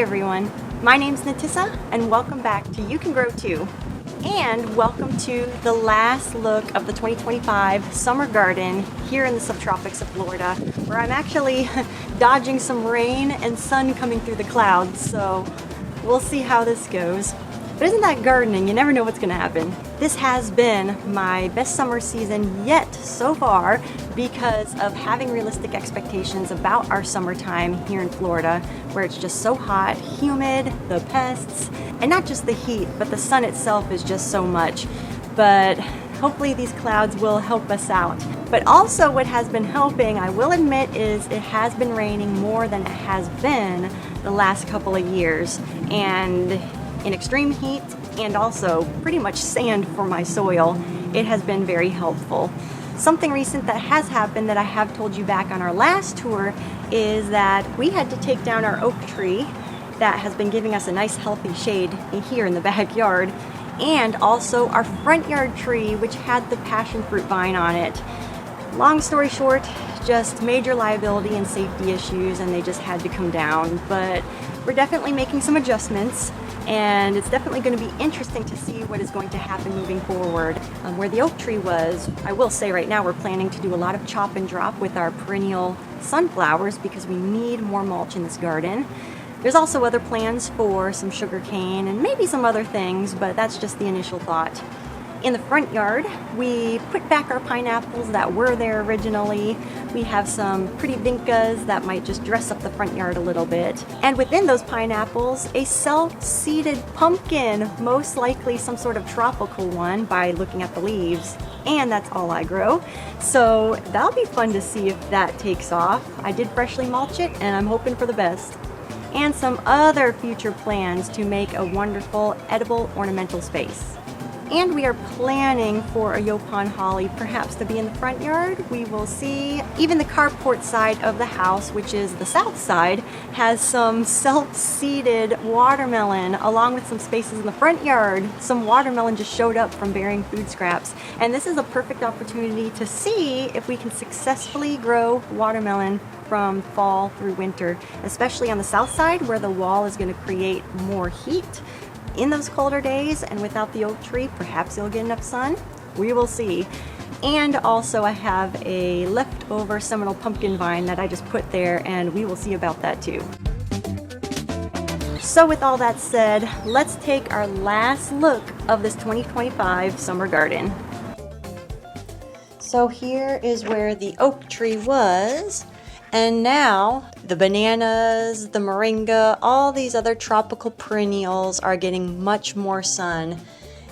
everyone, my name's Natissa and welcome back to You Can Grow Too. And welcome to the last look of the 2025 summer garden here in the subtropics of Florida, where I'm actually dodging some rain and sun coming through the clouds, so we'll see how this goes. But isn't that gardening? You never know what's going to happen. This has been my best summer season yet so far because of having realistic expectations about our summertime here in Florida, where it's just so hot, humid, the pests, and not just the heat, but the sun itself is just so much. But hopefully these clouds will help us out. But also what has been helping, I will admit, is it has been raining more than it has been the last couple of years. And in extreme heat and also pretty much sand for my soil, it has been very helpful. Something recent that has happened that I have told you back on our last tour is that we had to take down our oak tree that has been giving us a nice healthy shade here in the backyard, and also our front yard tree, which had the passion fruit vine on it. Long story short, just major liability and safety issues, and they just had to come down. But we're definitely making some adjustments, and it's definitely going to be interesting to see what is going to happen moving forward. Where the oak tree was, I will say right now we're planning to do a lot of chop and drop with our perennial sunflowers because we need more mulch in this garden. There's also other plans for some sugar cane and maybe some other things, but that's just the initial thought. In the front yard, we put back our pineapples that were there originally. We have some pretty vincas that might just dress up the front yard a little bit. And within those pineapples, a self-seeded pumpkin, most likely some sort of tropical one by looking at the leaves. And that's all I grow. So that'll be fun to see if that takes off. I did freshly mulch it and I'm hoping for the best. And some other future plans to make a wonderful edible ornamental space. And we are planning for a Yaupon holly perhaps to be in the front yard. We will see. Even the carport side of the house, which is the south side, has some self-seeded watermelon along with some spaces in the front yard. Some watermelon just showed up from burying food scraps. And this is a perfect opportunity to see if we can successfully grow watermelon from fall through winter, especially on the south side where the wall is going to create more heat in those colder days, and without the oak tree, perhaps you'll get enough sun. We will see. And also I have a leftover Seminole pumpkin vine that I just put there, and we will see about that too. So with all that said, let's take our last look of this 2025 summer garden. So here is where the oak tree was. And now the bananas, the moringa, all these other tropical perennials are getting much more sun.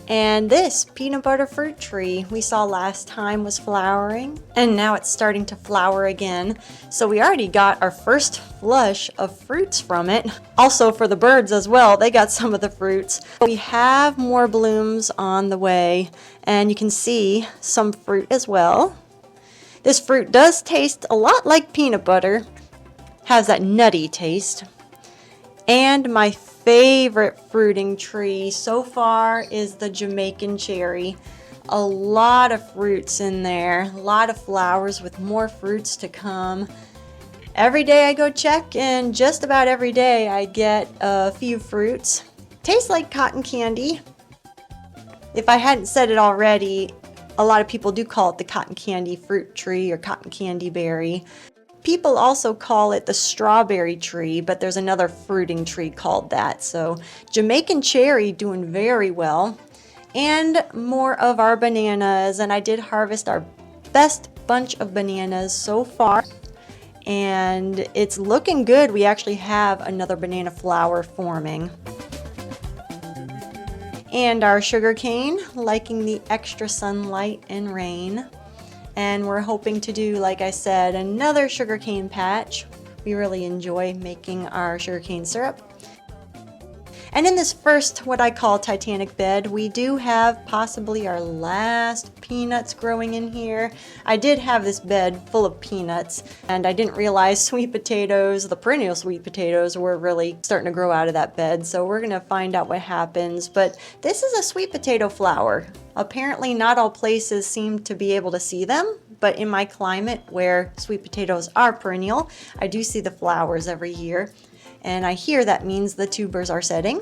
And this peanut butter fruit tree we saw last time was flowering, and now it's starting to flower again. So we already got our first flush of fruits from it. Also for the birds as well, they got some of the fruits. We have more blooms on the way, and you can see some fruit as well. This fruit does taste a lot like peanut butter, has that nutty taste. And my favorite fruiting tree so far is the Jamaican cherry. A lot of fruits in there, a lot of flowers with more fruits to come. Every day I go check, and just about every day I get a few fruits. Tastes like cotton candy. If I hadn't said it already, a lot of people do call it the cotton candy fruit tree or cotton candy berry. People also call it the strawberry tree, but there's another fruiting tree called that. So Jamaican cherry doing very well. And more of our bananas, and I did harvest our best bunch of bananas so far. And it's looking good. We actually have another banana flower forming. And our sugar cane, liking the extra sunlight and rain. And we're hoping to do, like I said, another sugar cane patch. We really enjoy making our sugar cane syrup. And in this first, what I call Titanic bed, we do have possibly our last peanuts growing in here. I did have this bed full of peanuts, and I didn't realize sweet potatoes, the perennial sweet potatoes, were really starting to grow out of that bed. So we're gonna find out what happens. But this is a sweet potato flower. Apparently not all places seem to be able to see them, but in my climate where sweet potatoes are perennial, I do see the flowers every year. and I hear that means the tubers are setting.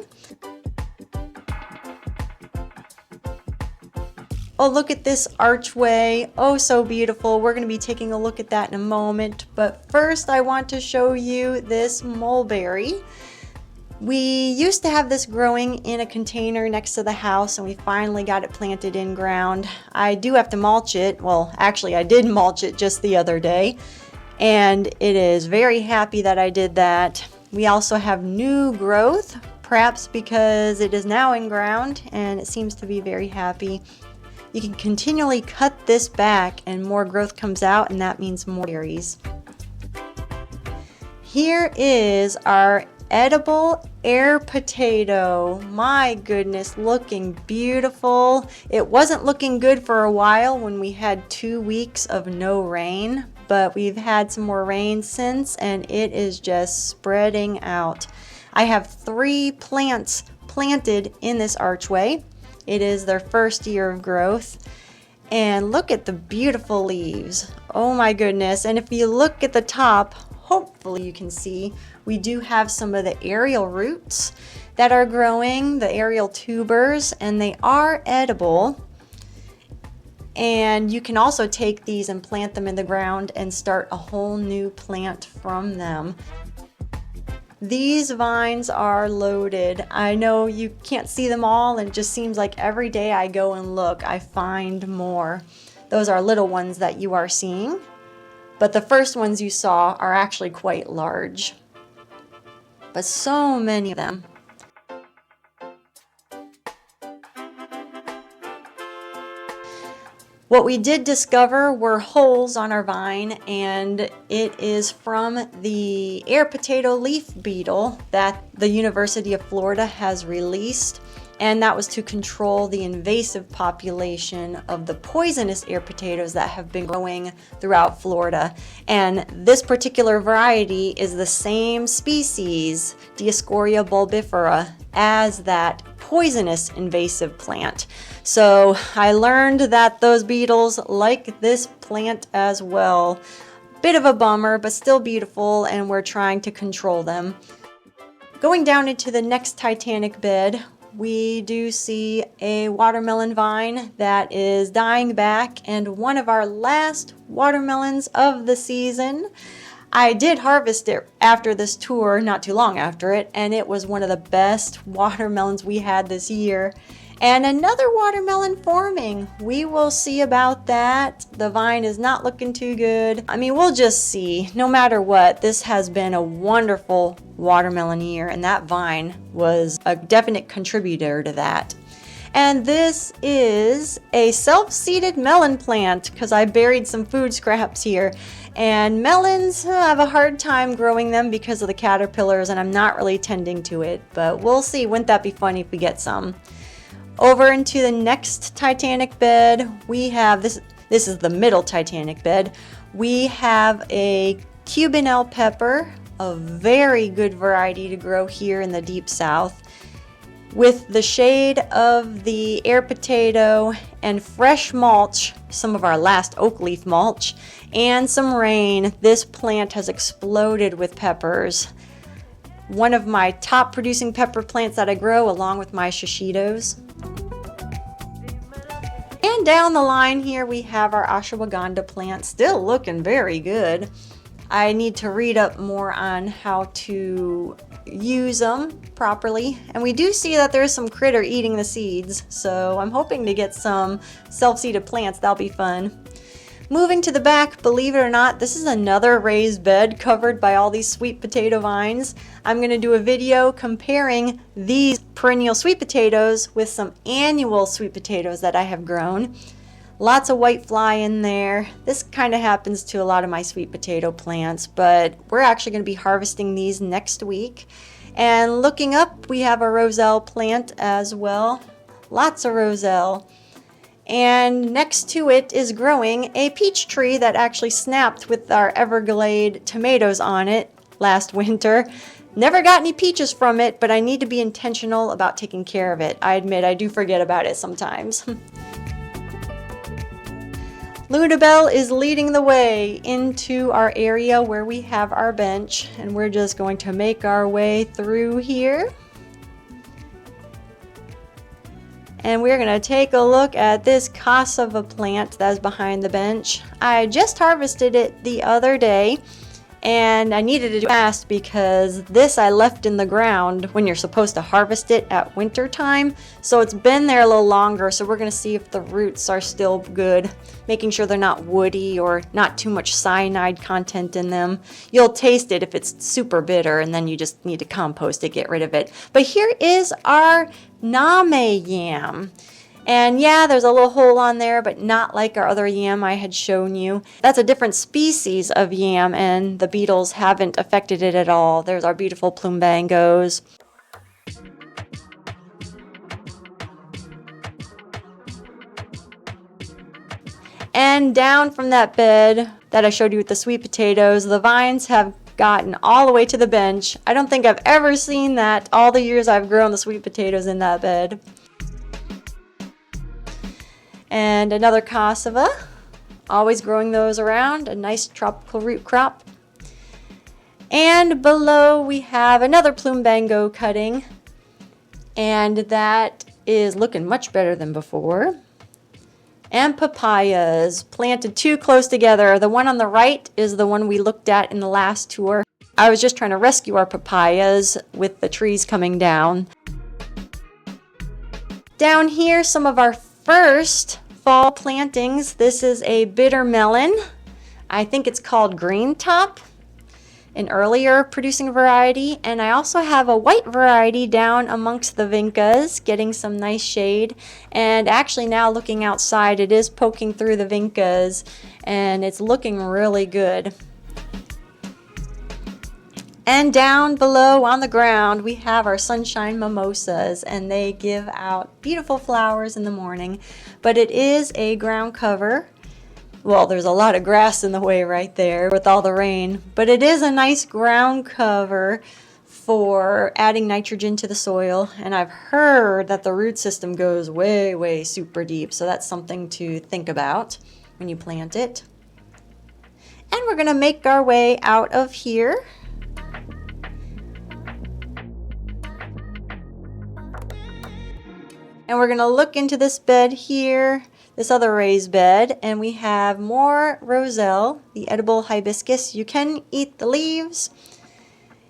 Oh, look at this archway. Oh, so beautiful. We're going to be taking a look at that in a moment. But first, I want to show you this mulberry. We used to have this growing in a container next to the house, and we finally got it planted in ground. I do have to mulch it. Well, actually, I did mulch it just the other day, and it is very happy that I did that. We also have new growth, perhaps because it is now in ground, and it seems to be very happy. You can continually cut this back and more growth comes out, and that means more berries. Here is our edible air potato. My goodness, looking beautiful. It wasn't looking good for a while when we had 2 weeks of no rain, but we've had some more rain since, and it is just spreading out. I have 3 plants planted in this archway. It is their first year of growth, and look at the beautiful leaves. Oh my goodness. And if you look at the top, hopefully you can see we do have some of the aerial roots that are growing, the aerial tubers, and they are edible. And you can also take these and plant them in the ground and start a whole new plant from them. These vines are loaded. I know you can't see them all, and it just seems like every day I go and look, I find more. Those are little ones that you are seeing, but the first ones you saw are actually quite large. But so many of them. What we did discover were holes on our vine, and it is from the air potato leaf beetle that the University of Florida has released, and that was to control the invasive population of the poisonous air potatoes that have been growing throughout Florida. And this particular variety is the same species, Dioscorea bulbifera, as that poisonous invasive plant. So I learned that those beetles like this plant as well. Bit of a bummer, but still beautiful, and we're trying to control them. Going down into the next Titanic bed, we do see a watermelon vine that is dying back, and one of our last watermelons of the season. I did harvest it after this tour, not too long after it, and it was one of the best watermelons we had this year. And another watermelon forming. We will see about that. The vine is not looking too good. I mean, we'll just see. No matter what, this has been a wonderful watermelon year, and that vine was a definite contributor to that. And this is a self-seeded melon plant, because I buried some food scraps here. And melons, I have a hard time growing them because of the caterpillars, and I'm not really tending to it. But we'll see. Wouldn't that be funny if we get some? Over into the next Titanic bed, we have this is the middle Titanic bed. We have a Cubanelle pepper, a very good variety to grow here in the deep south. With the shade of the air potato and fresh mulch, some of our last oak leaf mulch, and some rain, this plant has exploded with peppers. One of my top producing pepper plants that I grow, along with my shishitos. And down the line here we have our ashwagandha plant, still looking very good. I need to read up more on how to use them properly. And we do see that there's some critter eating the seeds, so I'm hoping to get some self-seeded plants. That'll be fun. Moving to the back, believe it or not, this is another raised bed covered by all these sweet potato vines. I'm going to do a video comparing these perennial sweet potatoes with some annual sweet potatoes that I have grown. Lots of white fly in there. This kind of happens to a lot of my sweet potato plants, but we're actually going to be harvesting these next week. And looking up, we have a roselle plant as well. Lots of roselle. And next to it is growing a peach tree that actually snapped with our Everglade tomatoes on it last winter. Never got any peaches from it, but I need to be intentional about taking care of it. I admit I do forget about it sometimes. Lunabelle is leading the way into our area where we have our bench, and we're just going to make our way through here. And we're going to take a look at this cassava plant that's behind the bench. I just harvested it the other day, and I needed to do it fast because this I left in the ground when you're supposed to harvest it at winter time. So it's been there a little longer, so we're going to see if the roots are still good, making sure they're not woody or not too much cyanide content in them. You'll taste it if it's super bitter, and then you just need to compost it, get rid of it. But here is our Name yam. And yeah, there's a little hole on there, but not like our other yam I had shown you. That's a different species of yam, and the beetles haven't affected it at all. There's our beautiful plumbangos. And down from that bed that I showed you with the sweet potatoes, the vines have gotten all the way to the bench. I don't think I've ever seen that all the years I've grown the sweet potatoes in that bed. And another cassava, always growing those around, a nice tropical root crop. And below we have another plumbango cutting, and that is looking much better than before. And papayas, planted too close together. The one on the right is the one we looked at in the last tour. I was just trying to rescue our papayas with the trees coming down. Down here, some of our first fall plantings. This is a bitter melon. I think it's called Green Top, an earlier producing variety. And I also have a white variety down amongst the vincas, getting some nice shade. And actually now looking outside, it is poking through the vincas, and it's looking really good. And down below on the ground, we have our sunshine mimosas, and they give out beautiful flowers in the morning. But it is a ground cover. Well, there's a lot of grass in the way right there with all the rain, but it is a nice ground cover for adding nitrogen to the soil. And I've heard that the root system goes way, way super deep, so that's something to think about when you plant it. And we're going to make our way out of here. And we're going to look into this bed here, this other raised bed, and we have more roselle, the edible hibiscus. You can eat the leaves.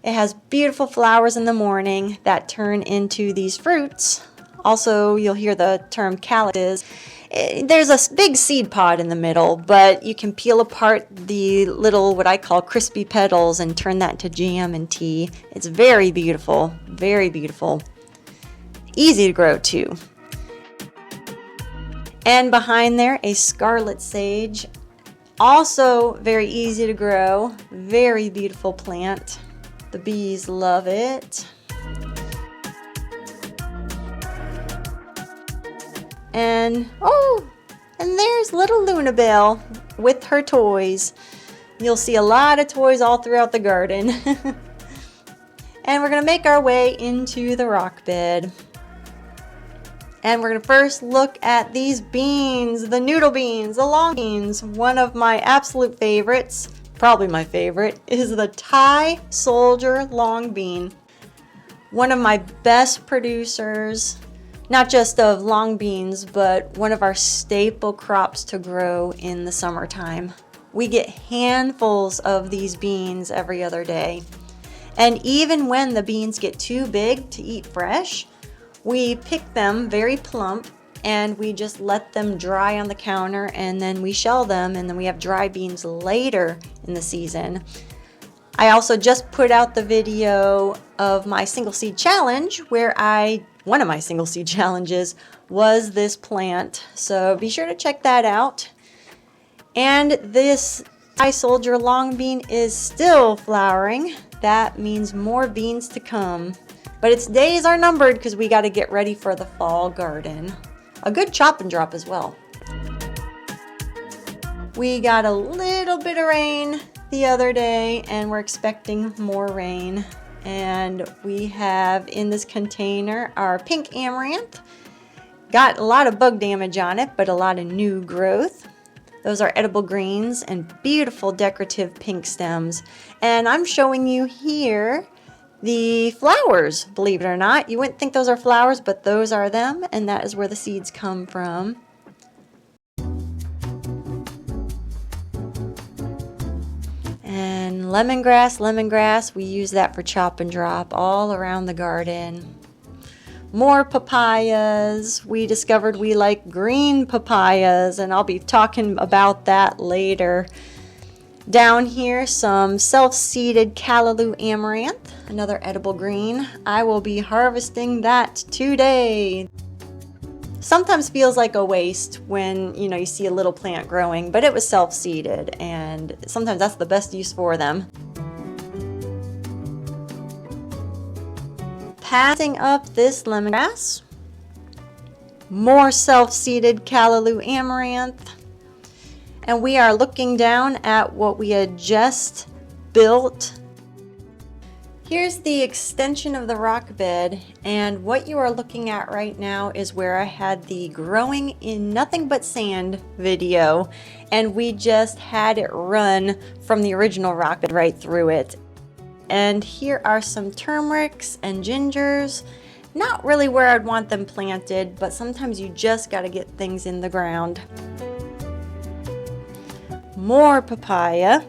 It has beautiful flowers in the morning that turn into these fruits. Also, you'll hear the term calyxes. There's a big seed pod in the middle, but you can peel apart the little, what I call crispy petals, and turn that into jam and tea. It's very beautiful, very beautiful. Easy to grow too. And behind there, a scarlet sage. Also very easy to grow. Very beautiful plant. The bees love it. And there's little Lunabelle with her toys. You'll see a lot of toys all throughout the garden. And we're going to make our way into the rock bed. And we're going to first look at these beans, the noodle beans, the long beans. One of my absolute favorites, probably my favorite, is the Thai Soldier long bean. One of my best producers, not just of long beans, but one of our staple crops to grow in the summertime. We get handfuls of these beans every other day. And even when the beans get too big to eat fresh, we pick them very plump and we just let them dry on the counter, and then we shell them, and then we have dry beans later in the season. I also just put out the video of my single seed challenge where one of my single seed challenges was this plant. So be sure to check that out. And this Thai Soldier long bean is still flowering. That means more beans to come. But its days are numbered because we got to get ready for the fall garden. A good chop and drop as well. We got a little bit of rain the other day, and we're expecting more rain. And we have in this container our pink amaranth. Got a lot of bug damage on it, but a lot of new growth. Those are edible greens and beautiful decorative pink stems. And I'm showing you here the flowers, believe it or not. You wouldn't think those are flowers, but those are them, and that is where the seeds come from. And lemongrass, we use that for chop and drop all around the garden. More papayas. We discovered we like green papayas, and I'll be talking about that later. Down here, some self-seeded callaloo amaranth, another edible green. I will be harvesting that today. Sometimes feels like a waste when you see a little plant growing, but it was self-seeded, and sometimes that's the best use for them. Passing up this lemongrass, more self-seeded callaloo amaranth, and we are looking down at what we had just built. Here's the extension of the rock bed, and what you are looking at right now is where I had the growing in nothing but sand video, and we just had it run from the original rock bed right through it. And here are some turmerics and gingers. Not really where I'd want them planted, but sometimes you just got to get things in the ground. More papaya.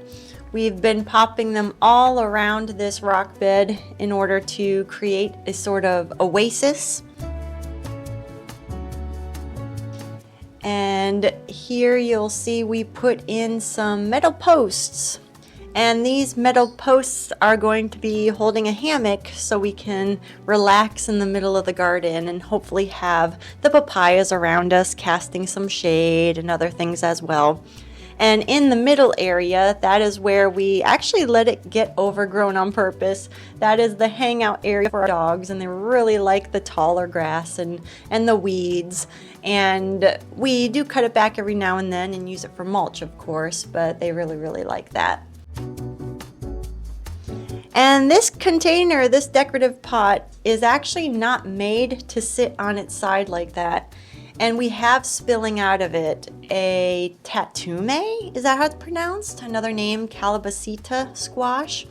We've been popping them all around this rock bed in order to create a sort of oasis. And here you'll see we put in some metal posts. And these metal posts are going to be holding a hammock so we can relax in the middle of the garden and hopefully have the papayas around us casting some shade and other things as well. And in the middle area, that is where we actually let it get overgrown on purpose. That is the hangout area for our dogs, and they really like the taller grass and the weeds. And we do cut it back every now and then and use it for mulch, of course, but they really, really like that. And this container, this decorative pot, is actually not made to sit on its side like that. And we have spilling out of it a tatume, is that how it's pronounced? Another name, Calabacita squash.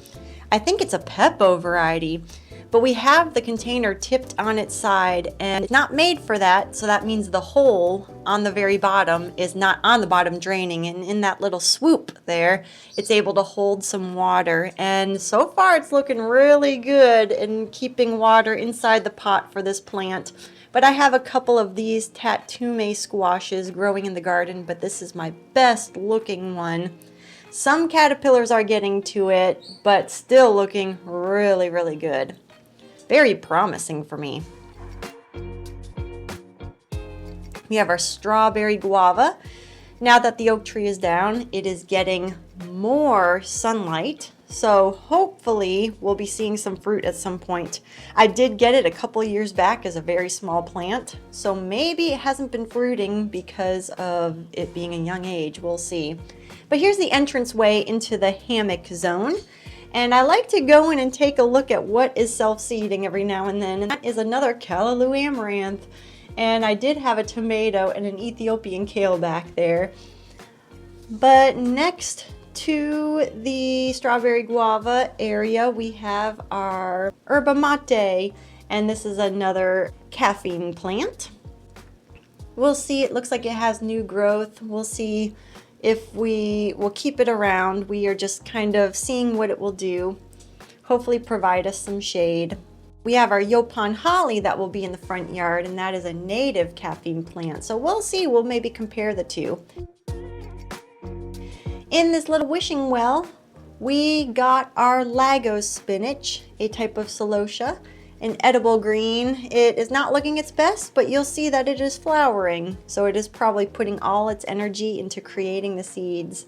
I think it's a Pepo variety, but we have the container tipped on its side, and it's not made for that, so that means the hole on the very bottom is not on the bottom draining, and in that little swoop there, it's able to hold some water. And so far it's looking really good in keeping water inside the pot for this plant. But I have a couple of these tatume squashes growing in the garden, but this is my best looking one. Some caterpillars are getting to it, but still looking really, really good. Very promising for me. We have our strawberry guava. Now that the oak tree is down, it is getting more sunlight. So hopefully we'll be seeing some fruit at some point. I did get it a couple years back as a very small plant, so maybe it hasn't been fruiting because of it being a young age. We'll see. But here's the entranceway into the hammock zone. And I like to go in and take a look at what is self-seeding every now and then. And that is another callaloo amaranth. And I did have a tomato and an Ethiopian kale back there. But next to the strawberry guava area, we have our yerba mate. And this is another caffeine plant. We'll see, it looks like it has new growth. We'll see if we will keep it around. We are just kind of seeing what it will do. Hopefully provide us some shade. We have our Yopon holly that will be in the front yard, and that is a native caffeine plant. So we'll see, we'll maybe compare the two. In this little wishing well, we got our Lagos spinach, a type of celosia, an edible green. It is not looking its best, but you'll see that it is flowering. So it is probably putting all its energy into creating the seeds.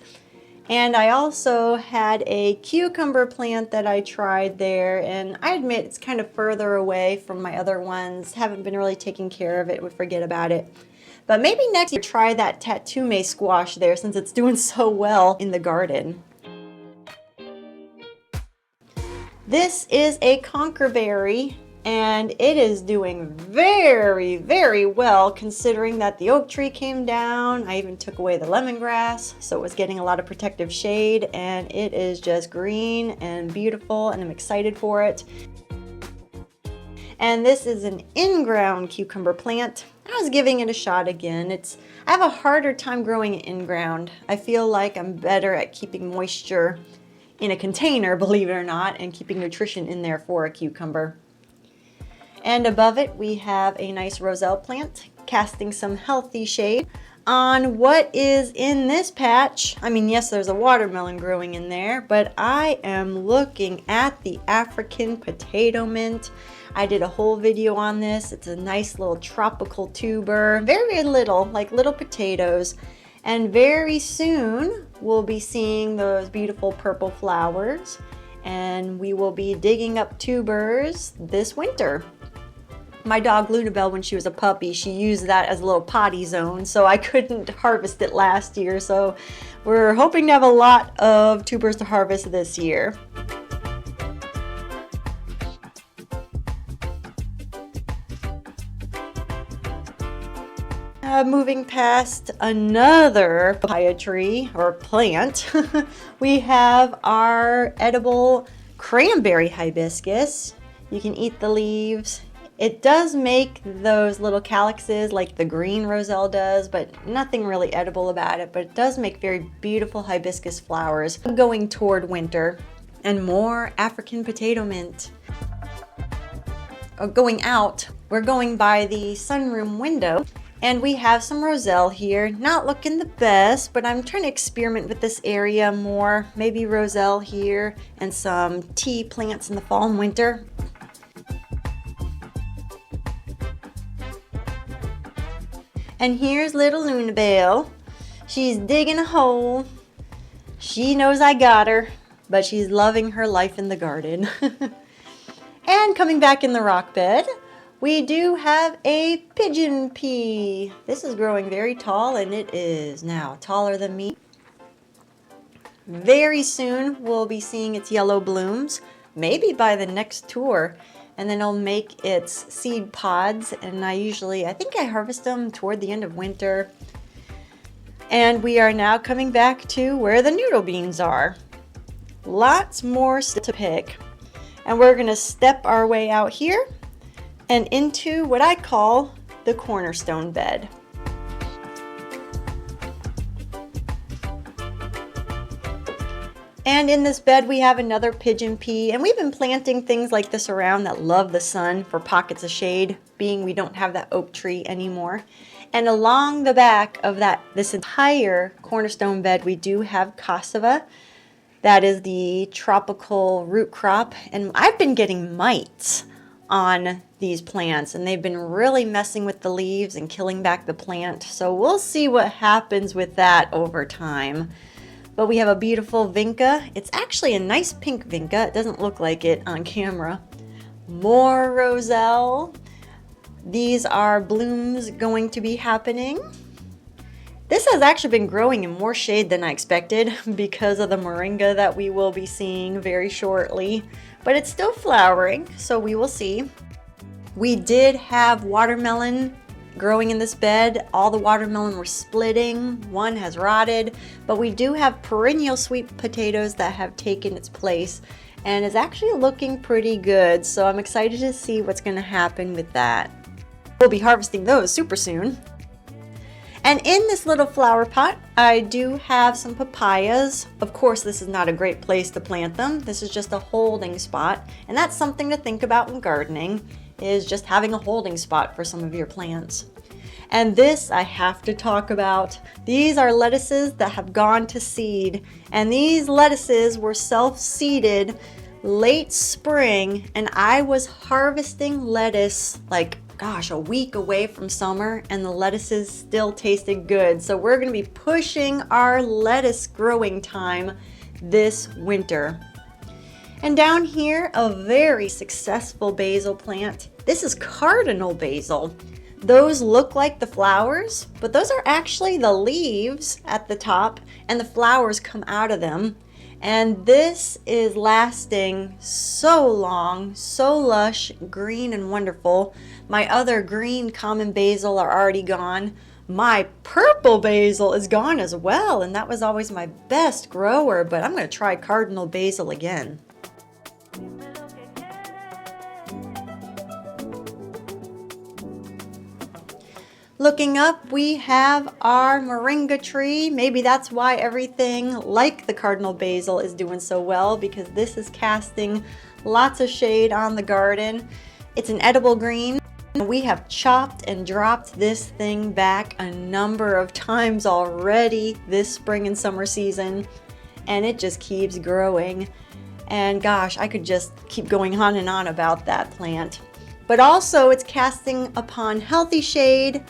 And I also had a cucumber plant that I tried there, and I admit it's kind of further away from my other ones. Haven't been really taking care of it, would forget about it. But maybe next year try that tatume squash there since it's doing so well in the garden. This is a conkerberry, and it is doing very, very well considering that the oak tree came down. I even took away the lemongrass, so it was getting a lot of protective shade, and it is just green and beautiful, and I'm excited for it. And this is an in-ground cucumber plant. I was giving it a shot again. I have a harder time growing it in-ground. I feel like I'm better at keeping moisture in a container, believe it or not, and keeping nutrition in there for a cucumber. And above it, we have a nice roselle plant casting some healthy shade on what is in this patch. I mean, yes, there's a watermelon growing in there, but I am looking at the African potato mint. I did a whole video on this. It's a nice little tropical tuber, very little, like little potatoes. And very soon we'll be seeing those beautiful purple flowers, and we will be digging up tubers this winter. My dog Lunabelle, when she was a puppy, she used that as a little potty zone, so I couldn't harvest it last year. So we're hoping to have a lot of tubers to harvest this year. Moving past another papaya tree or plant, we have our edible cranberry hibiscus. You can eat the leaves. It does make those little calyxes like the green roselle does, but nothing really edible about it. But it does make very beautiful hibiscus flowers going toward winter. And more African potato mint. Going out, we're going by the sunroom window. And we have some roselle here, not looking the best, but I'm trying to experiment with this area more. Maybe roselle here and some tea plants in the fall and winter. And here's little Lunabelle. She's digging a hole. She knows I got her, but she's loving her life in the garden. And coming back in the rock bed, we do have a pigeon pea. This is growing very tall, and it is now taller than me. Very soon we'll be seeing its yellow blooms, maybe by the next tour, and then it'll make its seed pods, and I think I harvest them toward the end of winter. And we are now coming back to where the noodle beans are. Lots more to pick, and we're gonna step our way out here and into what I call the cornerstone bed. And in this bed we have another pigeon pea, and we've been planting things like this around that love the sun for pockets of shade, being we don't have that oak tree anymore. And along the back of this entire cornerstone bed we do have cassava. That is the tropical root crop, and I've been getting mites on these plants, and they've been really messing with the leaves and killing back the plant. So we'll see what happens with that over time. But we have a beautiful vinca. It's actually a nice pink vinca. It doesn't look like it on camera. More roselle. These are blooms going to be happening. This has actually been growing in more shade than I expected because of the moringa that we will be seeing very shortly. But it's still flowering, so we will see. We did have watermelon growing in this bed. All the watermelon were splitting. One has rotted, but we do have perennial sweet potatoes that have taken its place and is actually looking pretty good. So I'm excited to see what's going to happen with that. We'll be harvesting those super soon. And in this little flower pot, I do have some papayas. Of course, this is not a great place to plant them. This is just a holding spot. And that's something to think about in gardening, is just having a holding spot for some of your plants. And this I have to talk about. These are lettuces that have gone to seed. And these lettuces were self-seeded late spring. And I was harvesting lettuce like a week away from summer, and the lettuces still tasted good. So we're going to be pushing our lettuce growing time this winter. And down here, a very successful basil plant. This is cardinal basil. Those look like the flowers, but those are actually the leaves at the top, and the flowers come out of them. And this is lasting so long, so lush, green and wonderful. My other green common basil are already gone. My purple basil is gone as well, and that was always my best grower, but I'm going to try cardinal basil again. Looking up, we have our moringa tree. Maybe that's why everything like the cardinal basil is doing so well, because this is casting lots of shade on the garden. It's an edible green. We have chopped and dropped this thing back a number of times already this spring and summer season, and it just keeps growing. And gosh, I could just keep going on and on about that plant. But also it's casting upon healthy shade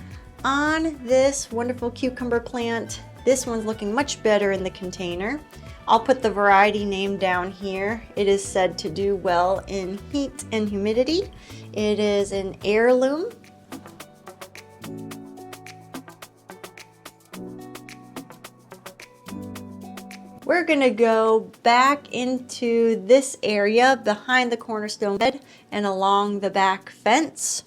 on this wonderful cucumber plant. This one's looking much better in the container. I'll put the variety name down here. It is said to do well in heat and humidity. It is an heirloom. We're gonna go back into this area behind the cornerstone bed and along the back fence.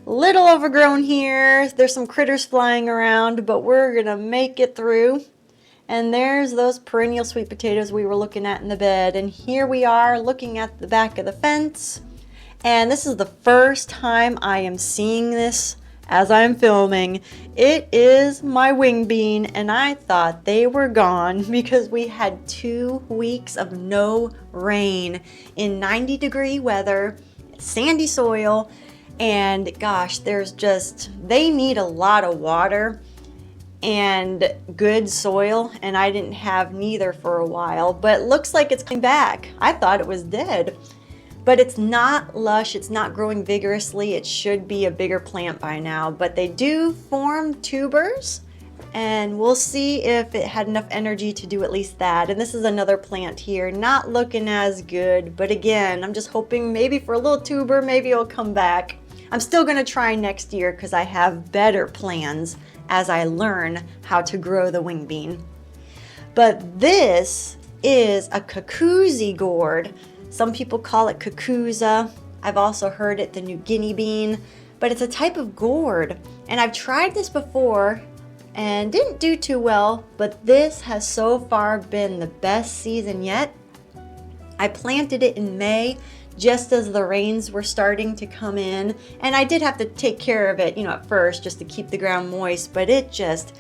Little overgrown here. There's some critters flying around, but we're gonna make it through. And there's those perennial sweet potatoes we were looking at in the bed. And here we are looking at the back of the fence. And this is the first time I am seeing this as I'm filming. It is my wing bean, and I thought they were gone because we had 2 weeks of no rain in 90-degree weather, sandy soil. And gosh, they need a lot of water and good soil, and I didn't have neither for a while, but it looks like it's coming back. I thought it was dead, but it's not lush, it's not growing vigorously. It should be a bigger plant by now, but they do form tubers, and we'll see if it had enough energy to do at least that. And this is another plant here, not looking as good, but again, I'm just hoping maybe for a little tuber, maybe it'll come back. I'm still going to try next year because I have better plans as I learn how to grow the wing bean. But this is a cuckoozy gourd. Some people call it cucooza. I've also heard it the New Guinea bean, but it's a type of gourd. And I've tried this before and didn't do too well, but this has so far been the best season yet. I planted it in May, just as the rains were starting to come in, and I did have to take care of it, at first just to keep the ground moist, but it just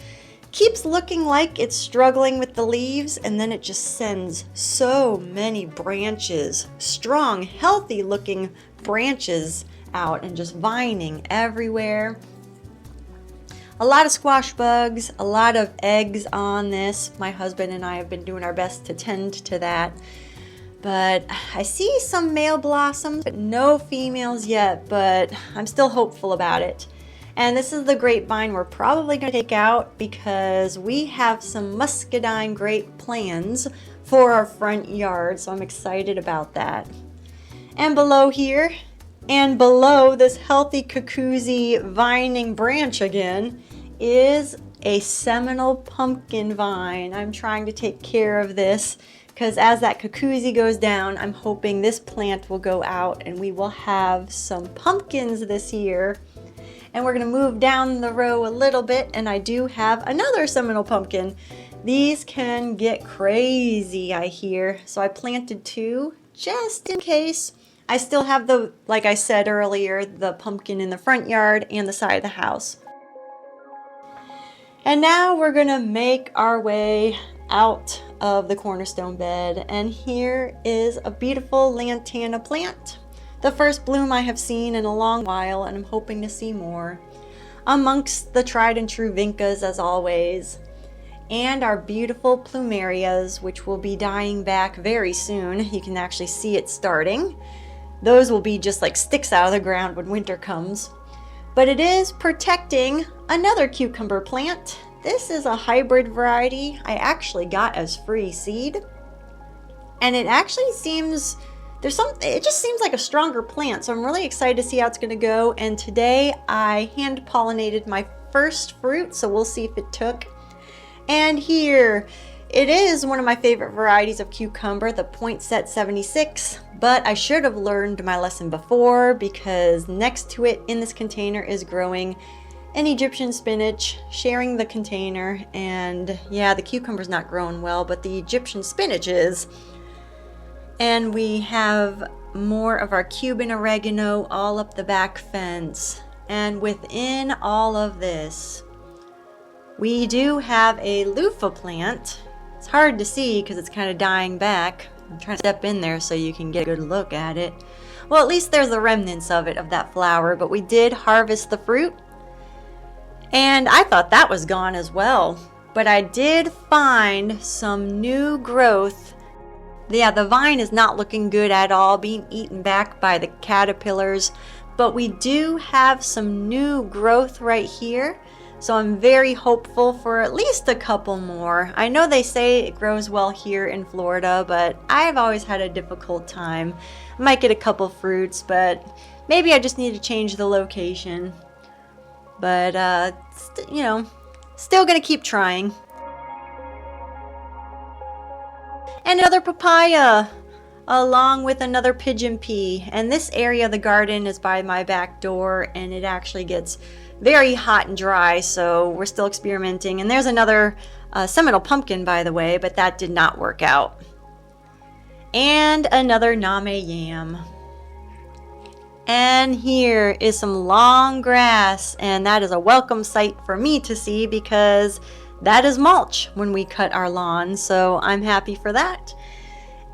keeps looking like it's struggling with the leaves, and then it just sends so many branches, strong, healthy looking branches out and just vining everywhere. A lot of squash bugs, a lot of eggs on this. My husband and I have been doing our best to tend to that. But I see some male blossoms, but no females yet, but I'm still hopeful about it. And this is the grapevine we're probably going to take out because we have some muscadine grape plans for our front yard, so I'm excited about that. And below here, and below this healthy cuckoozy vining branch again, is a Seminole pumpkin vine. I'm trying to take care of this because as that cuckoozy goes down, I'm hoping this plant will go out and we will have some pumpkins this year. And we're gonna move down the row a little bit, and I do have another Seminole pumpkin. These can get crazy, I hear. So I planted 2 just in case. I still have like I said earlier, the pumpkin in the front yard and the side of the house. And now we're gonna make our way out of the cornerstone bed, and here is a beautiful lantana plant. The first bloom I have seen in a long while, and I'm hoping to see more. Amongst the tried and true vincas as always, and our beautiful plumerias, which will be dying back very soon. You can actually see it starting. Those will be just like sticks out of the ground when winter comes. But it is protecting another cucumber plant. This is a hybrid variety I actually got as free seed. And it actually seems, it just seems like a stronger plant. So I'm really excited to see how it's gonna go. And today I hand pollinated my first fruit, so we'll see if it took. And here It is one of my favorite varieties of cucumber, the Poinsett 76, but I should have learned my lesson before because next to it in this container is growing an Egyptian spinach, sharing the container, and yeah, the cucumber's not growing well, but the Egyptian spinach is. And we have more of our Cuban oregano all up the back fence. And within all of this, we do have a loofah plant. It's hard to see because it's kind of dying back. I'm trying to step in there so you can get a good look at it. Well, at least there's the remnants of it, of that flower, but we did harvest the fruit. And I thought that was gone as well. But I did find some new growth. Yeah, the vine is not looking good at all, being eaten back by the caterpillars. But we do have some new growth right here. So I'm very hopeful for at least a couple more. I know they say it grows well here in Florida, but I've always had a difficult time. I might get a couple fruits, but maybe I just need to change the location. But, you know, still gonna keep trying. And another papaya, along with another pigeon pea. And this area of the garden is by my back door, and it actually gets very hot and dry, so we're still experimenting. And there's another Seminole pumpkin, by the way, but that did not work out. And another Name yam. And here is some long grass, and that is a welcome sight for me to see because that is mulch when we cut our lawn, so I'm happy for that.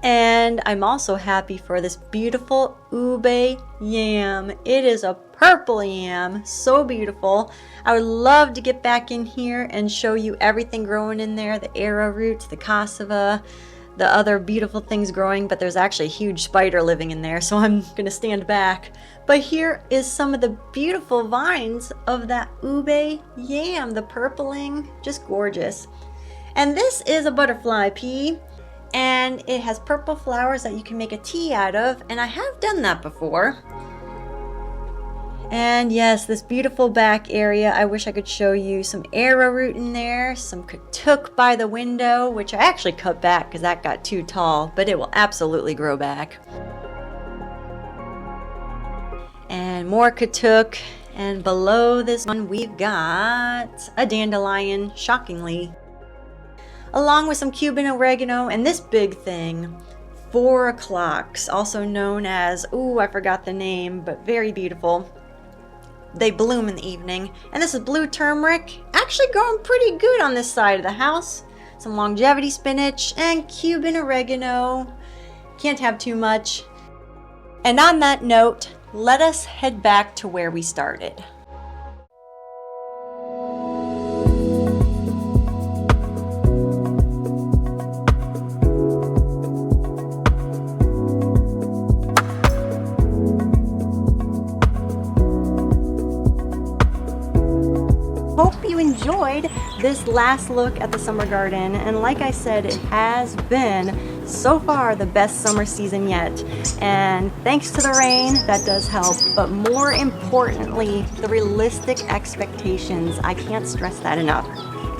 And I'm also happy for this beautiful ube yam. It is a purple yam, so beautiful. I would love to get back in here and show you everything growing in there, the arrowroot, the cassava, the other beautiful things growing, but there's actually a huge spider living in there, so I'm gonna stand back. But here is some of the beautiful vines of that ube yam, the purpling, just gorgeous. And this is a butterfly pea, and it has purple flowers that you can make a tea out of, and I have done that before. And yes, this beautiful back area, I wish I could show you some arrowroot in there, some katuk by the window, which I actually cut back because that got too tall, but it will absolutely grow back. And more katuk, and below this one we've got a dandelion, shockingly. Along with some Cuban oregano, and this big thing, 4 o'clocks, also known as, ooh, I forgot the name, but very beautiful. They bloom in the evening. And this is blue turmeric, actually growing pretty good on this side of the house. Some longevity spinach and Cuban oregano. Can't have too much. And on that note, let us head back to where we started. Hope you enjoyed this last look at the summer garden, and like I said, it has been so far the best summer season yet, and thanks to the rain that does help, but more importantly the realistic expectations. I can't stress that enough.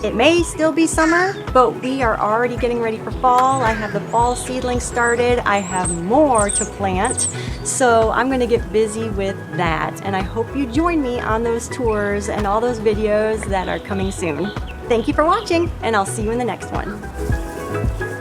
It may still be summer, but we are already getting ready for fall. I have the fall seedlings started. I have more to plant. So I'm gonna get busy with that. And I hope you join me on those tours and all those videos that are coming soon. Thank you for watching, and I'll see you in the next one.